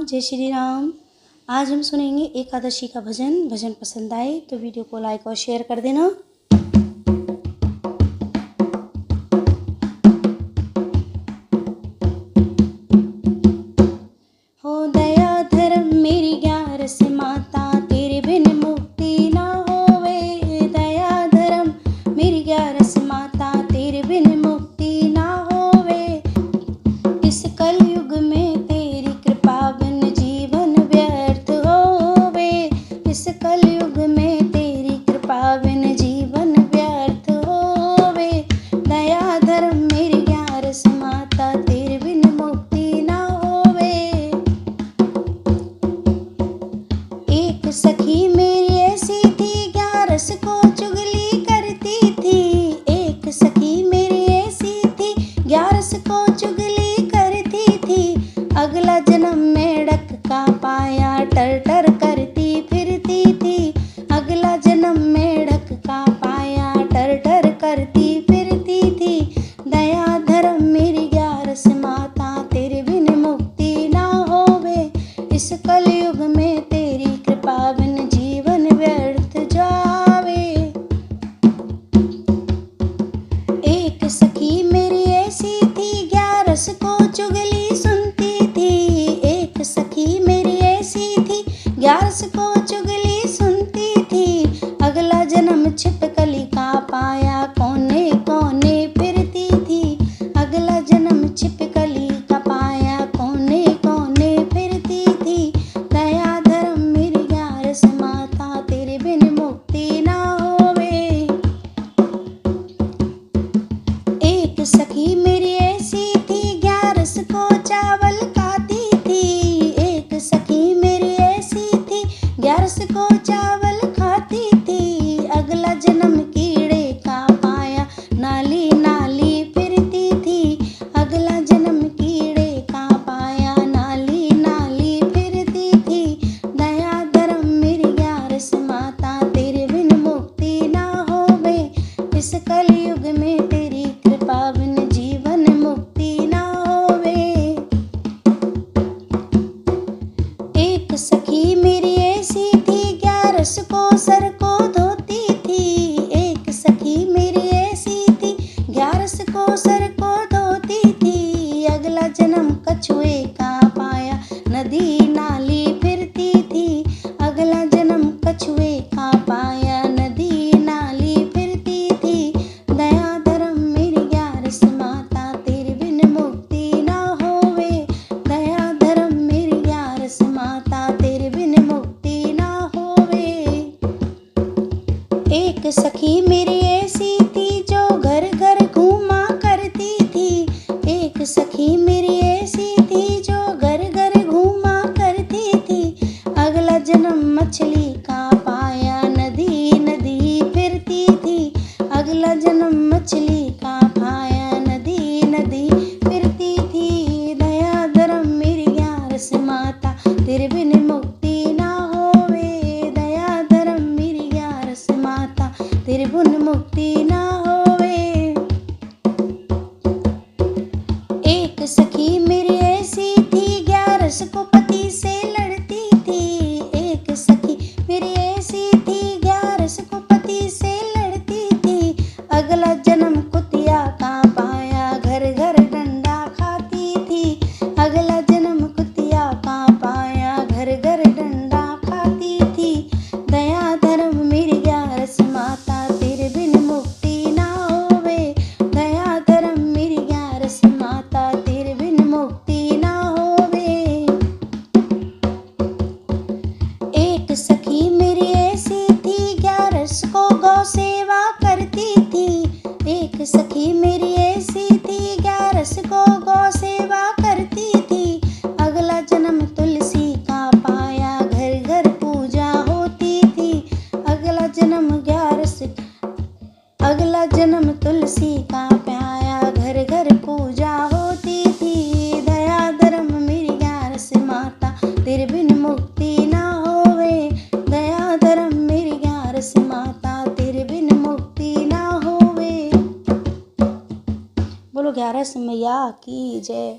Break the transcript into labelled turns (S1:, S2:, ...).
S1: जय श्री राम। आज हम सुनेंगे एकादशी का भजन। भजन पसंद आए तो वीडियो को लाइक और शेयर कर देना। हो दया धर्म मेरी ग्यारस माता, तेरे बिन मुक्ति ना होवे। दया धर्म मेरी ग्यारस माता, तेरे बिन मुक्ति ना होवे। इस कलयुग में तेरी कृपा बिन जीवन व्यर्थ होवे। इस कलयुग में तेरी कृपा बिन जीवन व्यर्थ होवे। दया धर्म मेरी ग्यारस माता, तेरे बिन मुक्ति ना होवे। एक सखी मेरी ऐसी थी, ग्यारस को चुगली करती थी। एक सखी मेरी ऐसी थी, ग्यारस को चुगली करती थी। अगला जन्म मेढक का पाया टर टर करती फिरती थी। अगला जन्म मेढक का पाया टर टर करती फिरती थी। दया धर्म मेरी ग्यारस माता, तेरे बिन मुक्ति ना होवे। इस कलयुग में तेरी कृपा बिन जीवन व्यर्थ जावे। एक सखी मेरी ऐसी थी, ग्यारस को चुगली सुनती थी। एक सखी मेरी ऐसी थी, ग्यारस को चुगली सुनती थी। अगला जन्म छिपकली का पाया कोने कोने फिरती थी। अगला जन्म छिपकली का पाया कोने कोने फिरती थी। दया धर्म मेरी ग्यारस माता, तेरे बिन मुक्ति ना होवे। एक सखी मेरी ऐसी थी, ग्यारस को चावल खाती थी। एक सखी मेरी ऐसी थी, ग्यारस को चावल खाती थी। अगला जन्म कीड़े का पाया नाली नाली फिरती थी। अगला जन्म कीड़े का पाया नाली नाली फिरती थी। दया धर्म मेरी ग्यारस माता, तेरे बिन मुक्ति ना होवे। इस कलयुग में तेरी कृपा बिन जीवन मुक्ति ना होवे। एक सखी मेरी ऐसी थी, ग्यारस को सर को धोती थी। एक सखी मेरी ऐसी थी, ग्यारस को सर को धोती थी। अगला जन्म कछुए का पाया नदी नाली फिरती थी। अगला जन्म कछुए का पाया नदी नाली फिरती थी। दया धर्म मेरी ग्यारस माता, तेरे बिन मुक्ति ना होवे। दया धर्म मेरी ग्यारस माता, तेरे बिन मुक्ति ना होवे। एक सखी मेरी ऐसी थी, जो घर घर घूमा करती थी। एक सखी मेरी ऐसी थी, जो घर घर घूमा करती थी। अगला जन्म मछली का पाया नदी नदी फिरती थी। अगला जन्म मछली का पाया नदी नदी फिरती थी। दया धर्म मेरी ग्यारस माता, तेरे बिन मुक्ति ना होवे। दया धर्म मेरी ग्यारस माता, तेरे बिन मुक्ति ना होवे। एक सखी मेरी ऐसी थी, ग्यारस को पति से लड़ती थी। एक सखी मेरी ऐसी थी, ग्यारस को पति से लड़ती थी। अगला जन्म कुतिया का पाया घर घर डंडा खाती थी। अगला जन्म कुतिया का पाया घर घर डंडा खाती थी। दया धर्म मेरी ग्यारस माता, तेरे बिन मुक्ति ना होवे। दया धर्म मेरी ग्यारस माता, तेरे बिन मुक्ति ना होवे। एक सखी मेरी ऐसी थी, ग्यारस को गौ सेवा करती थी। एक सखी मेरी ऐसी थी, ग्यारस को गौ सेवा करती थी। अगला जन्म तुलसी का पाया घर घर पूजा होती थी। अगला जन्म अगला जन्म तुलसी का पाया घर घर पूजा होती थी। दया धर्म मेरी ग्यारस माता, तेरे बिन मुक्ति ना होवे। दया धर्म मेरी ग्यारस माता, तेरे बिन मुक्ति ना होवे। बोलो ग्यारस मैया की जय।